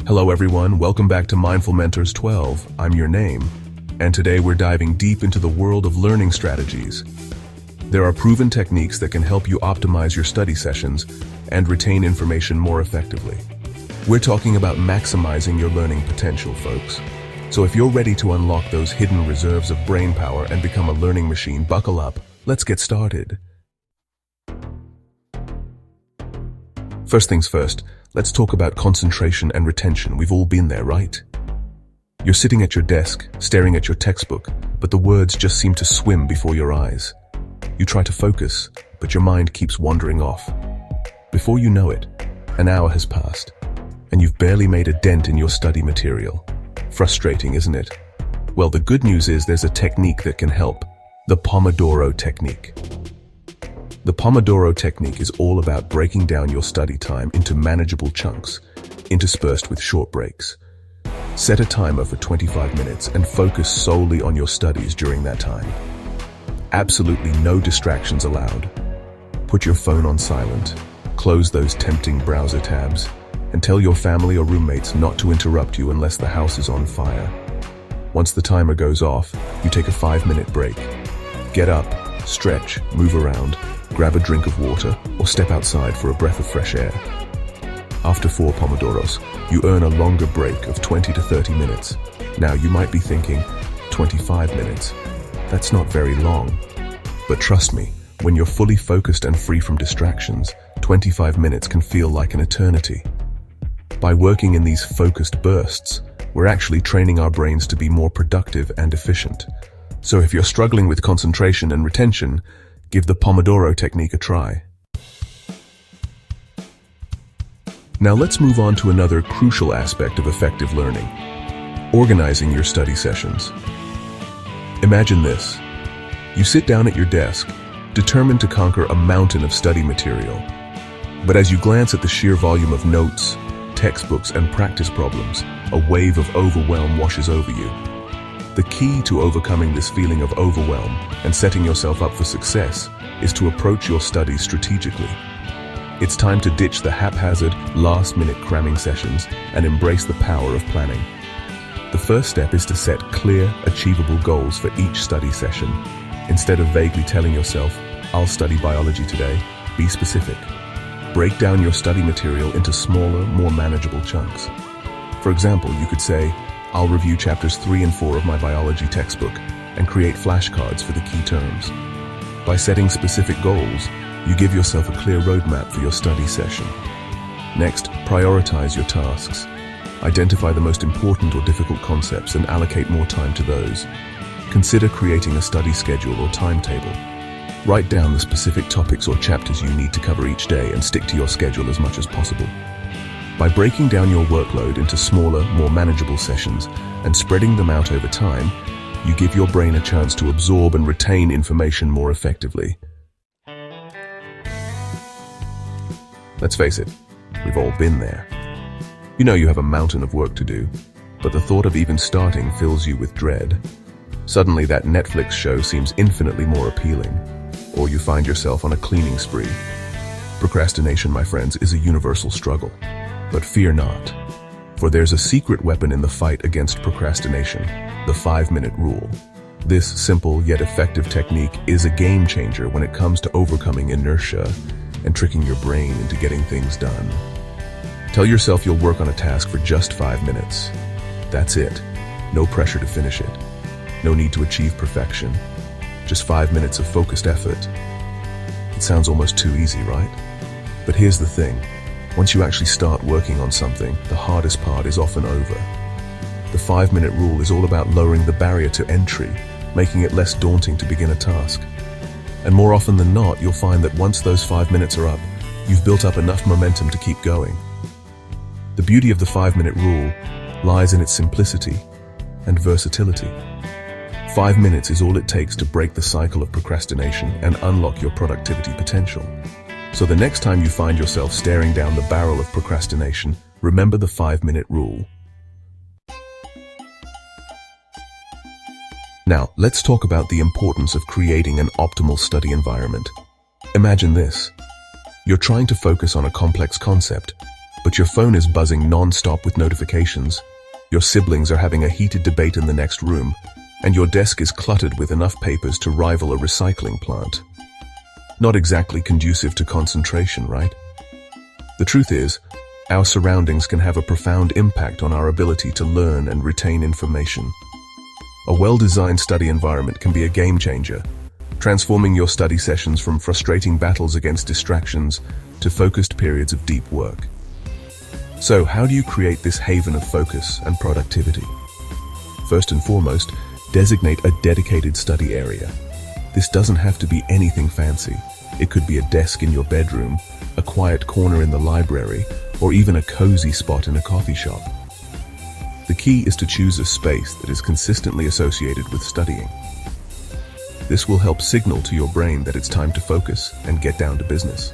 Hello everyone, welcome back to Mindful Mentors 12. I'm your name, and today we're diving deep into the world of learning strategies. There are proven techniques that can help you optimize your study sessions and retain information more effectively. We're talking about maximizing your learning potential, folks. So if you're ready to unlock those hidden reserves of brain power and become a learning machine, buckle up. Let's get started. First things first, let's talk about concentration and retention. We've all been there, right? You're sitting at your desk, staring at your textbook, but the words just seem to swim before your eyes. You try to focus, but your mind keeps wandering off. Before you know it, an hour has passed, and you've barely made a dent in your study material. Frustrating, isn't it? Well, the good news is there's a technique that can help. The Pomodoro Technique. The Pomodoro Technique is all about breaking down your study time into manageable chunks, interspersed with short breaks. Set a timer for 25 minutes and focus solely on your studies during that time. Absolutely no distractions allowed. Put your phone on silent, close those tempting browser tabs, and tell your family or roommates not to interrupt you unless the house is on fire. Once the timer goes off, you take a 5-minute break. Get up, stretch, move around, grab a drink of water, or step outside for a breath of fresh air. After 4 Pomodoros, you earn a longer break of 20 to 30 minutes. Now you might be thinking, 25 minutes. That's not very long. But trust me, when you're fully focused and free from distractions, 25 minutes can feel like an eternity. By working in these focused bursts, we're actually training our brains to be more productive and efficient. So if you're struggling with concentration and retention, give the Pomodoro Technique a try. Now let's move on to another crucial aspect of effective learning: organizing your study sessions. Imagine this. You sit down at your desk, determined to conquer a mountain of study material. But as you glance at the sheer volume of notes, textbooks, and practice problems, a wave of overwhelm washes over you. The key to overcoming this feeling of overwhelm and setting yourself up for success is to approach your studies strategically. It's time to ditch the haphazard, last-minute cramming sessions and embrace the power of planning. The first step is to set clear, achievable goals for each study session. Instead of vaguely telling yourself, "I'll study biology today," be specific. Break down your study material into smaller, more manageable chunks. For example, you could say, "I'll review chapters 3 and 4 of my biology textbook and create flashcards for the key terms." By setting specific goals, you give yourself a clear roadmap for your study session. Next, prioritize your tasks. Identify the most important or difficult concepts and allocate more time to those. Consider creating a study schedule or timetable. Write down the specific topics or chapters you need to cover each day and stick to your schedule as much as possible. By breaking down your workload into smaller, more manageable sessions and spreading them out over time, you give your brain a chance to absorb and retain information more effectively. Let's face it, we've all been there. You know you have a mountain of work to do, but the thought of even starting fills you with dread. Suddenly that Netflix show seems infinitely more appealing, or you find yourself on a cleaning spree. Procrastination, my friends, is a universal struggle. But fear not, for there's a secret weapon in the fight against procrastination: the 5-minute rule. This simple yet effective technique is a game changer when it comes to overcoming inertia and tricking your brain into getting things done. Tell yourself you'll work on a task for just 5 minutes. That's it. No pressure to finish it. No need to achieve perfection. Just 5 minutes of focused effort. It sounds almost too easy, right? But here's the thing. Once you actually start working on something, the hardest part is often over. The 5-minute rule is all about lowering the barrier to entry, making it less daunting to begin a task. And more often than not, you'll find that once those 5 minutes are up, you've built up enough momentum to keep going. The beauty of the 5-minute rule lies in its simplicity and versatility. 5 minutes is all it takes to break the cycle of procrastination and unlock your productivity potential. So the next time you find yourself staring down the barrel of procrastination, remember the 5-minute rule. Now, let's talk about the importance of creating an optimal study environment. Imagine this. You're trying to focus on a complex concept, but your phone is buzzing non-stop with notifications. Your siblings are having a heated debate in the next room, and your desk is cluttered with enough papers to rival a recycling plant. Not exactly conducive to concentration, right? The truth is, our surroundings can have a profound impact on our ability to learn and retain information. A well-designed study environment can be a game changer, transforming your study sessions from frustrating battles against distractions to focused periods of deep work. So, how do you create this haven of focus and productivity? First and foremost, designate a dedicated study area. This doesn't have to be anything fancy. It could be a desk in your bedroom, a quiet corner in the library, or even a cozy spot in a coffee shop. The key is to choose a space that is consistently associated with studying. This will help signal to your brain that it's time to focus and get down to business.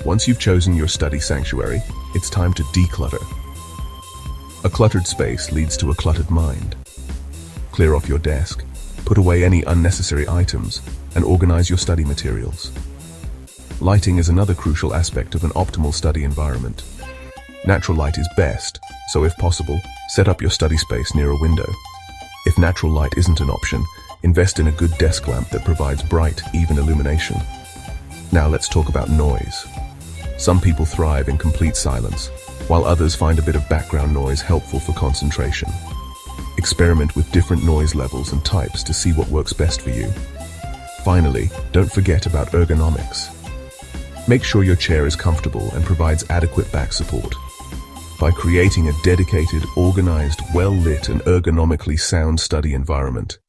Once you've chosen your study sanctuary, it's time to declutter. A cluttered space leads to a cluttered mind. Clear off your desk, put away any unnecessary items, and organize your study materials. Lighting is another crucial aspect of an optimal study environment. Natural light is best, so if possible, set up your study space near a window. If natural light isn't an option, invest in a good desk lamp that provides bright, even illumination. Now let's talk about noise. Some people thrive in complete silence, while others find a bit of background noise helpful for concentration. Experiment with different noise levels and types to see what works best for you. Finally, don't forget about ergonomics. Make sure your chair is comfortable and provides adequate back support. By creating a dedicated, organized, well-lit and ergonomically sound study environment,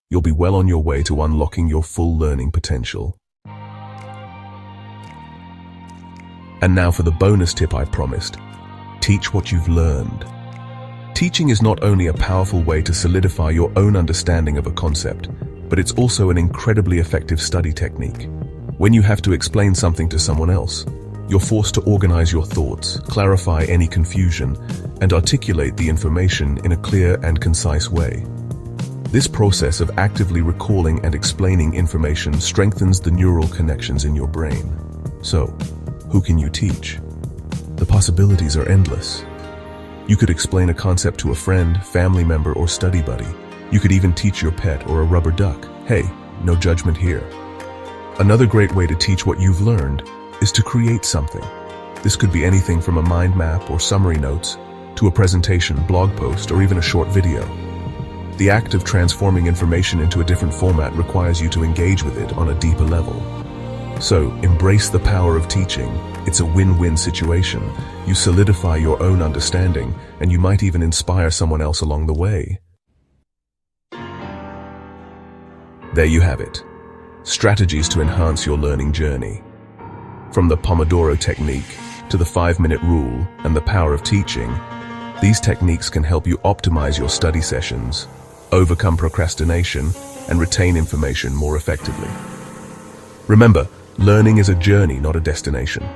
you'll be well on your way to unlocking your full learning potential. And now for the bonus tip I promised. Teach what you've learned. Teaching is not only a powerful way to solidify your own understanding of a concept, but it's also an incredibly effective study technique. When you have to explain something to someone else, you're forced to organize your thoughts, clarify any confusion, and articulate the information in a clear and concise way. This process of actively recalling and explaining information strengthens the neural connections in your brain. So, who can you teach? The possibilities are endless. You could explain a concept to a friend, family member, or study buddy. You could even teach your pet or a rubber duck. Hey, no judgment here. Another great way to teach what you've learned is to create something. This could be anything from a mind map or summary notes to a presentation, blog post, or even a short video. The act of transforming information into a different format requires you to engage with it on a deeper level. So, embrace the power of teaching. It's a win-win situation. You solidify your own understanding, and you might even inspire someone else along the way. There you have it. Strategies to enhance your learning journey. From the Pomodoro Technique to the 5-minute rule and the power of teaching, these techniques can help you optimize your study sessions, overcome procrastination, and retain information more effectively. Remember, learning is a journey, not a destination.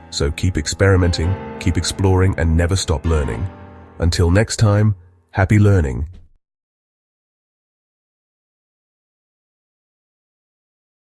So keep experimenting, keep exploring, and never stop learning. Until next time, happy learning.